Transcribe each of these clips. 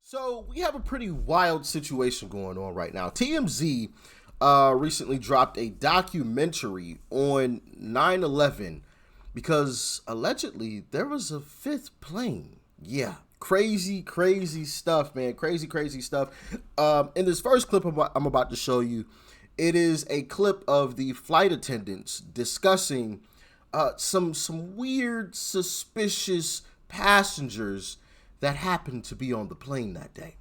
So we have a pretty wild situation going on right now. TMZ recently dropped a documentary on 9/11 because allegedly there was a fifth plane. Yeah, crazy stuff, man. Crazy stuff. In this first clip I'm about to show you, it is a clip of the flight attendants discussing some weird, suspicious passengers that happened to be on the plane that day.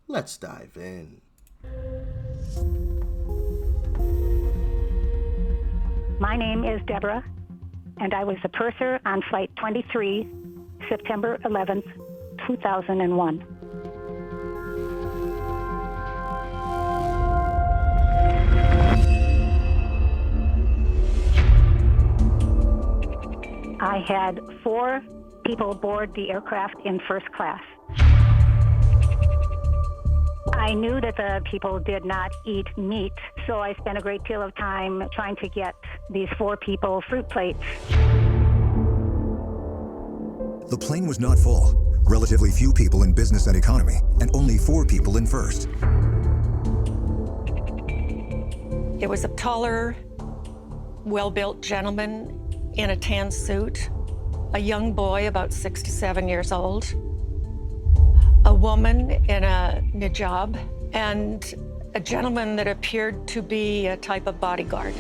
Let's dive in. My name is Deborah, and I was the purser on Flight 23, September 11th, 2001. I had 4 people board the aircraft in first class. I knew that the people did not eat meat, so I spent a great deal of time trying to get these 4 people fruit plates. The plane was not full. Relatively few people in business and economy, and only 4 people in first. It was a taller, well-built gentleman in a tan suit, a young boy about 6 to 7 years old, a woman in a hijab, and a gentleman that appeared to be a type of bodyguard.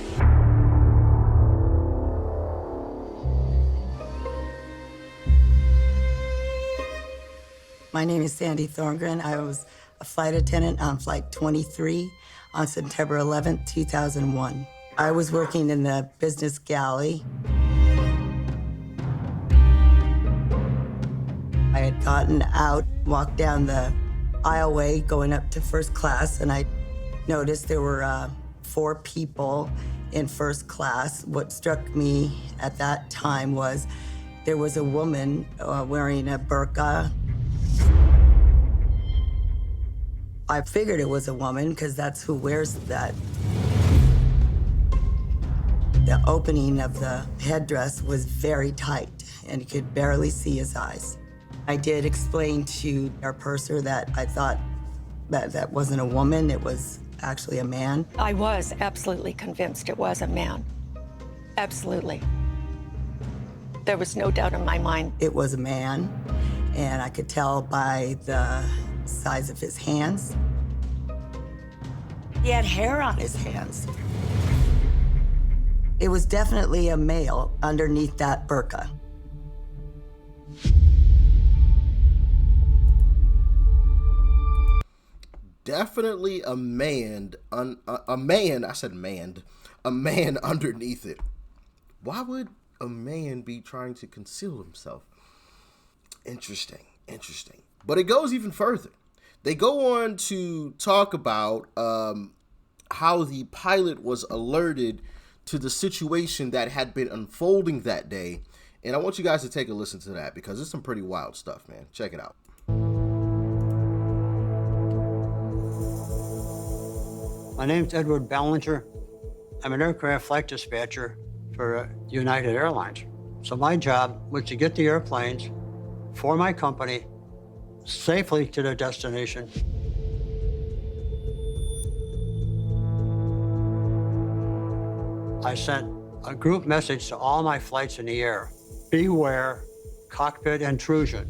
My name is Sandy Thorngren. I was a flight attendant on Flight 23 on September 11th, 2001. I was working in the business galley. I had gotten out, walked down the aisleway going up to first class, and I noticed there were 4 people in first class. What struck me at that time was there was a woman wearing a burqa. I figured it was a woman because that's who wears that. The opening of the headdress was very tight, and you could barely see his eyes. I did explain to our purser that I thought that wasn't a woman, it was actually a man. I was absolutely convinced it was a man. Absolutely. There was no doubt in my mind. It was a man, and I could tell by the size of his hands. He had hair on his hands. It was definitely a male underneath that burqa. Definitely a man underneath it. Why would a man be trying to conceal himself? Interesting. But it goes even further. They go on to talk about how the pilot was alerted to the situation that had been unfolding that day. And I want you guys to take a listen to that because it's some pretty wild stuff, man. Check it out. My name's Edward Ballinger. I'm an aircraft flight dispatcher for United Airlines. So my job was to get the airplanes for my company safely to their destination. I sent a group message to all my flights in the air. Beware cockpit intrusion.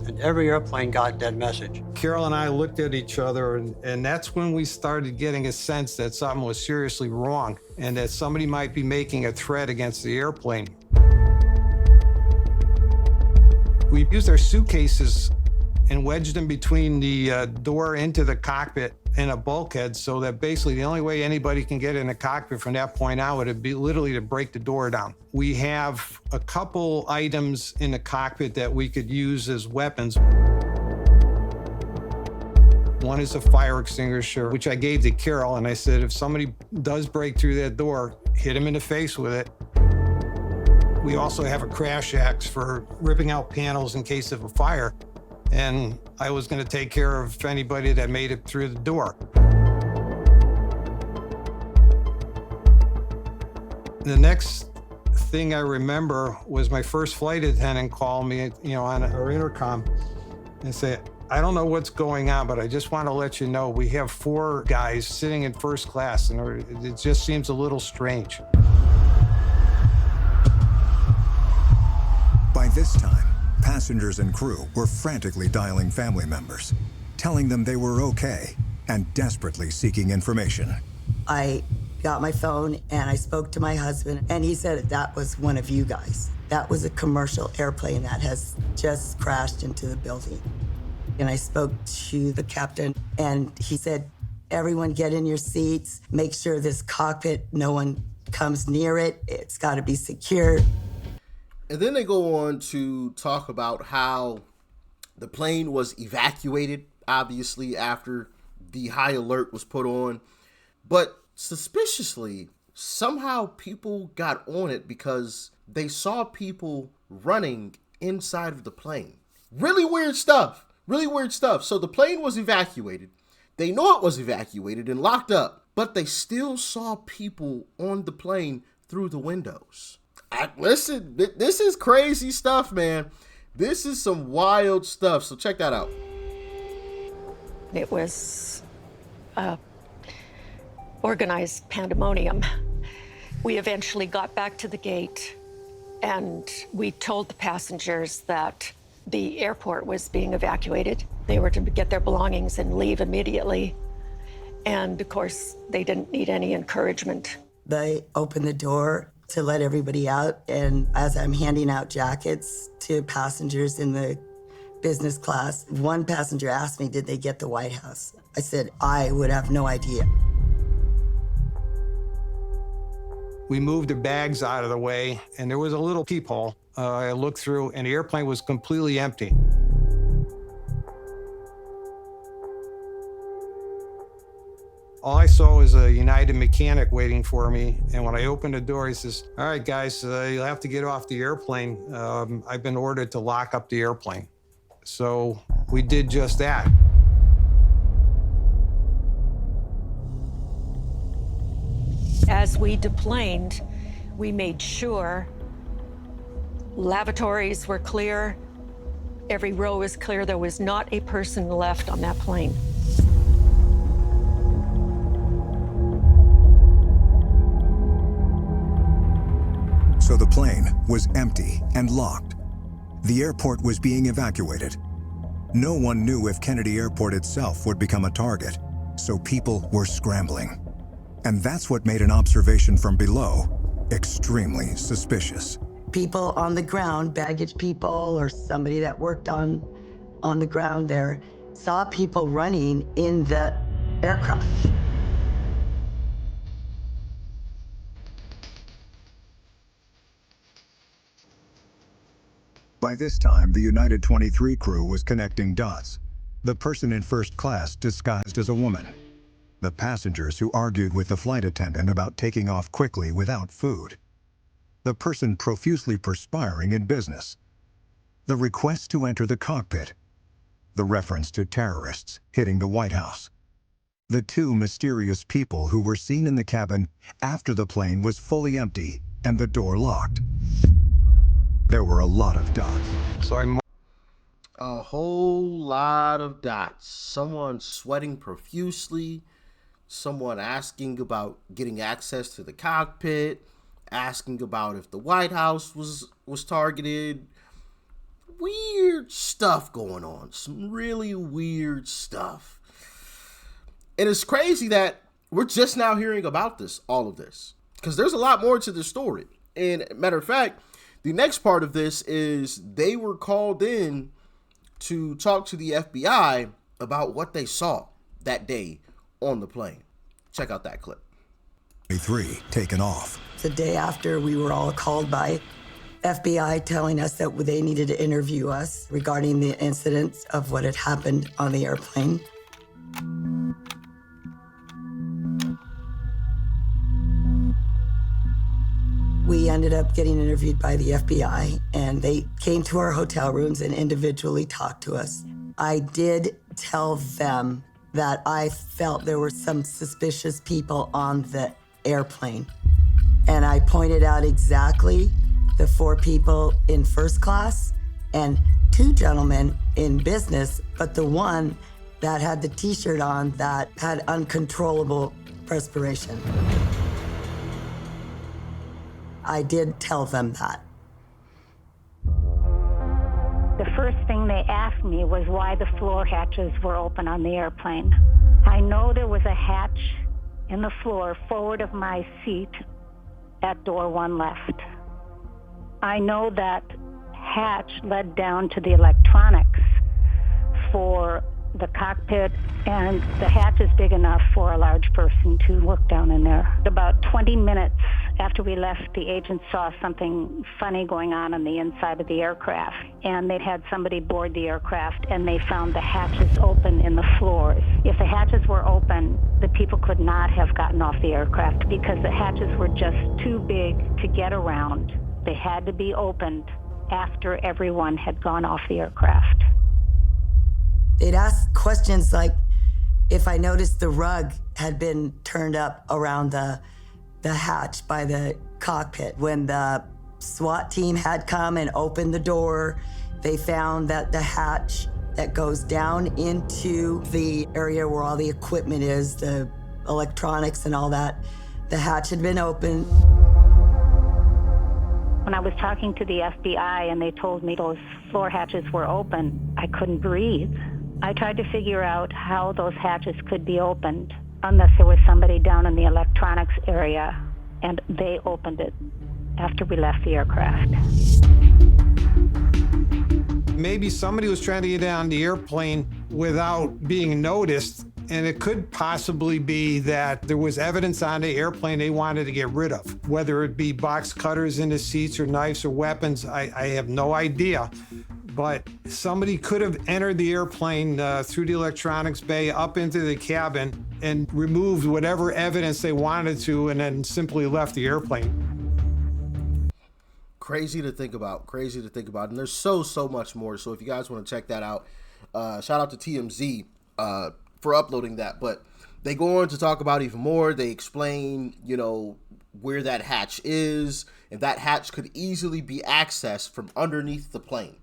And every airplane got that message. Carol and I looked at each other, and that's when we started getting a sense that something was seriously wrong and that somebody might be making a threat against the airplane. We used our suitcases and wedged them between the door into the cockpit and a bulkhead so that basically the only way anybody can get in the cockpit from that point out would be literally to break the door down. We have a couple items in the cockpit that we could use as weapons. One is a fire extinguisher, which I gave to Carol, and I said, if somebody does break through that door, hit him in the face with it. We also have a crash axe for ripping out panels in case of a fire. And I was going to take care of anybody that made it through the door. The next thing I remember was my first flight attendant called me, on our intercom and said, I don't know what's going on, but I just want to let you know we have 4 guys sitting in first class, and it just seems a little strange. By this time, passengers and crew were frantically dialing family members, telling them they were okay and desperately seeking information. I got my phone and I spoke to my husband, and he said that was one of you guys. That was a commercial airplane that has just crashed into the building. And I spoke to the captain, and he said, everyone get in your seats, make sure this cockpit, no one comes near it. It's got to be secure. And then they go on to talk about how the plane was evacuated, obviously, after the high alert was put on. But suspiciously, somehow people got on it because they saw people running inside of the plane. Really weird stuff. Really weird stuff. So the plane was evacuated. They know it was evacuated and locked up, but they still saw people on the plane through the windows. Listen, this is crazy stuff, man. This is some wild stuff. So check that out. It was organized pandemonium. We eventually got back to the gate, and we told the passengers that the airport was being evacuated. They were to get their belongings and leave immediately. And of course, they didn't need any encouragement. They opened the door to let everybody out, and as I'm handing out jackets to passengers in the business class, one passenger asked me, did they get the White House? I said, I would have no idea. We moved the bags out of the way, and there was a little peephole. I looked through, and the airplane was completely empty. All I saw was a United mechanic waiting for me, and when I opened the door, he says, all right, guys, you'll have to get off the airplane. I've been ordered to lock up the airplane. So we did just that. As we deplaned, we made sure lavatories were clear, every row was clear. There was not a person left on that plane. So the plane was empty and locked. The airport was being evacuated. No one knew if Kennedy Airport itself would become a target, so people were scrambling. And that's what made an observation from below extremely suspicious. People on the ground, baggage people or somebody that worked on the ground there, saw people running in the aircraft. By this time, the United 23 crew was connecting dots. The person in first class disguised as a woman. The passengers who argued with the flight attendant about taking off quickly without food. The person profusely perspiring in business. The request to enter the cockpit. The reference to terrorists hitting the White House. The 2 mysterious people who were seen in the cabin after the plane was fully empty and the door locked. There were a lot of dots. So A whole lot of dots. Someone sweating profusely. Someone asking about getting access to the cockpit. Asking about if the White House was targeted. Weird stuff going on. Some really weird stuff. And it's crazy that we're just now hearing about all of this. Because there's a lot more to the story. And matter of fact, the next part of this is they were called in to talk to the FBI about what they saw that day on the plane. Check out that clip. 3 taken off. The day after, we were all called by FBI telling us that they needed to interview us regarding the incidents of what had happened on the airplane. We ended up getting interviewed by the FBI, and they came to our hotel rooms and individually talked to us. I did tell them that I felt there were some suspicious people on the airplane. And I pointed out exactly the 4 people in first class and two gentlemen in business, but the one that had the t-shirt on that had uncontrollable perspiration. I did tell them that. The first thing they asked me was why the floor hatches were open on the airplane. I know there was a hatch in the floor forward of my seat at door 1 left. I know that hatch led down to the electronics for the cockpit, and the hatch is big enough for a large person to work down in there. About 20 minutes after we left, the agents saw something funny going on the inside of the aircraft, and they'd had somebody board the aircraft, and they found the hatches open in the floors. If the hatches were open, the people could not have gotten off the aircraft because the hatches were just too big to get around. They had to be opened after everyone had gone off the aircraft. They'd ask questions like if I noticed the rug had been turned up around the hatch by the cockpit. When the SWAT team had come and opened the door, they found that the hatch that goes down into the area where all the equipment is, the electronics and all that, the hatch had been opened. When I was talking to the FBI and they told me those floor hatches were open, I couldn't breathe. I tried to figure out how those hatches could be opened unless there was somebody down in the electronics area, and they opened it after we left the aircraft. Maybe somebody was trying to get on the airplane without being noticed, and it could possibly be that there was evidence on the airplane they wanted to get rid of, whether it be box cutters in the seats or knives or weapons. I have no idea. But somebody could have entered the airplane through the electronics bay up into the cabin and removed whatever evidence they wanted to and then simply left the airplane. Crazy to think about. And there's so much more. So if you guys want to check that out, shout out to TMZ for uploading that. But they go on to talk about even more. They explain, where that hatch is, and that hatch could easily be accessed from underneath the plane.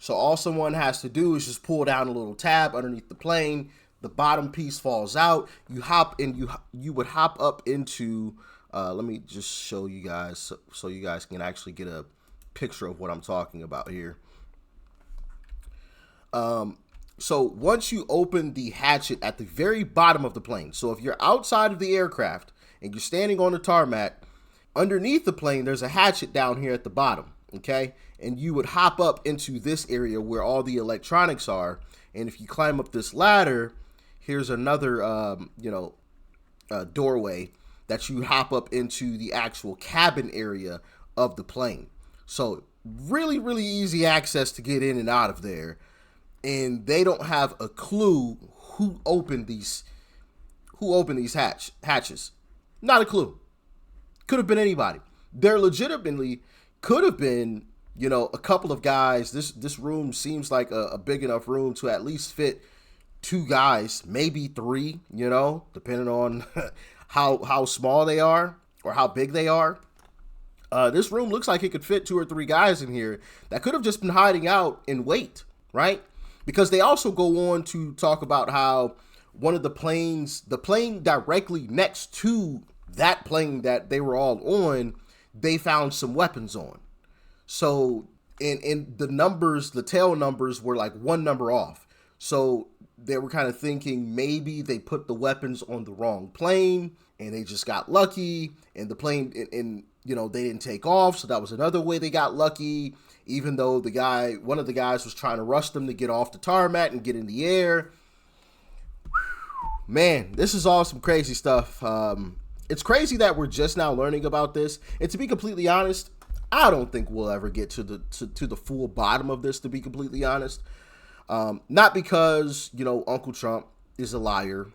So all someone has to do is just pull down a little tab underneath the plane. The bottom piece falls out. You hop in. You would hop up into. Let me just show you guys so you guys can actually get a picture of what I'm talking about here. So once you open the hatchet at the very bottom of the plane, so if you're outside of the aircraft and you're standing on the tarmac, underneath the plane, there's a hatchet down here at the bottom. Okay, and you would hop up into this area where all the electronics are, and if you climb up this ladder, here's another doorway that you hop up into the actual cabin area of the plane. So really easy access to get in and out of there, and they don't have a clue who opened these hatches. Not a clue. Could have been anybody. They're legitimately could have been, a couple of guys. This room seems like a big enough room to at least fit 2 guys, maybe 3, depending on how small they are or how big they are. This room looks like it could fit 2 or 3 guys in here that could have just been hiding out in wait, right? Because they also go on to talk about how one of the plane directly next to that plane that they were all on, they found some weapons on. So in the numbers, the tail numbers were like 1 number off. So they were kind of thinking maybe they put the weapons on the wrong plane and they just got lucky, and the plane and they didn't take off. So that was another way they got lucky, even though one of the guys was trying to rush them to get off the tarmac and get in the air. Man, this is all some crazy stuff. It's crazy that we're just now learning about this. And to be completely honest, I don't think we'll ever get to the full bottom of this, to be completely honest. Not because, Uncle Trump is a liar.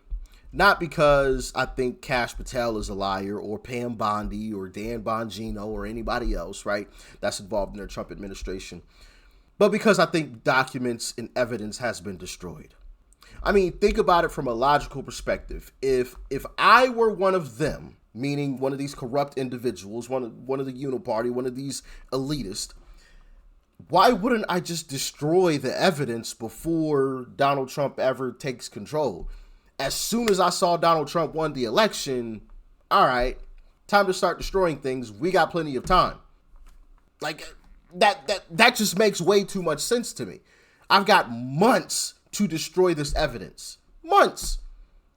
Not because I think Kash Patel is a liar, or Pam Bondi or Dan Bongino or anybody else, right, that's involved in their Trump administration. But because I think documents and evidence has been destroyed. I mean, think about it from a logical perspective. If I were one of them, meaning one of these corrupt individuals, one of the Uniparty, one of these elitists, why wouldn't I just destroy the evidence before Donald Trump ever takes control? As soon as I saw Donald Trump won the election, all right, time to start destroying things. We got plenty of time. Like, that just makes way too much sense to me. I've got months to destroy this evidence. Months.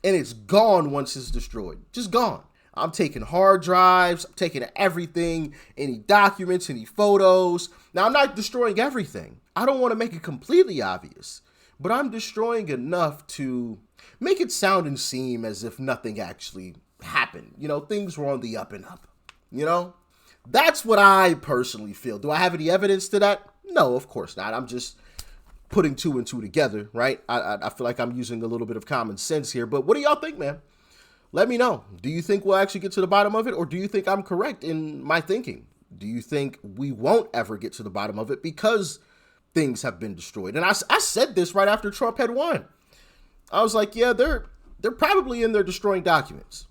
And it's gone once it's destroyed. Just gone. I'm taking hard drives. I'm taking everything, any documents, any photos. Now, I'm not destroying everything. I don't want to make it completely obvious, but I'm destroying enough to make it sound and seem as if nothing actually happened. You know, things were on the up and up. You know, that's what I personally feel. Do I have any evidence to that? No, of course not. I'm just putting two and two together, right? I feel like I'm using a little bit of common sense here, but what do y'all think, man? Let me know. Do you think we'll actually get to the bottom of it, or do you think I'm correct in my thinking? Do you think we won't ever get to the bottom of it because things have been destroyed? And I said this right after Trump had won. I was like, yeah, they're probably in there destroying documents.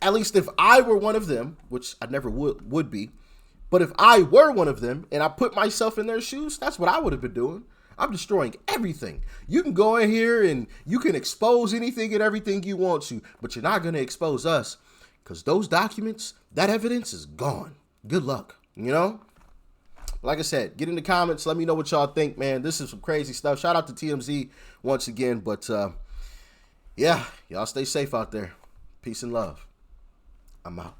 At least if I were one of them, which I never would be, but if I were one of them and I put myself in their shoes, that's what I would have been doing. I'm destroying everything. You can go in here and you can expose anything and everything you want to, but you're not going to expose us because those documents, that evidence is gone. Good luck, you know? Like I said, get in the comments. Let me know what y'all think, man. This is some crazy stuff. Shout out to TMZ once again. But yeah, y'all stay safe out there. Peace and love. I'm out.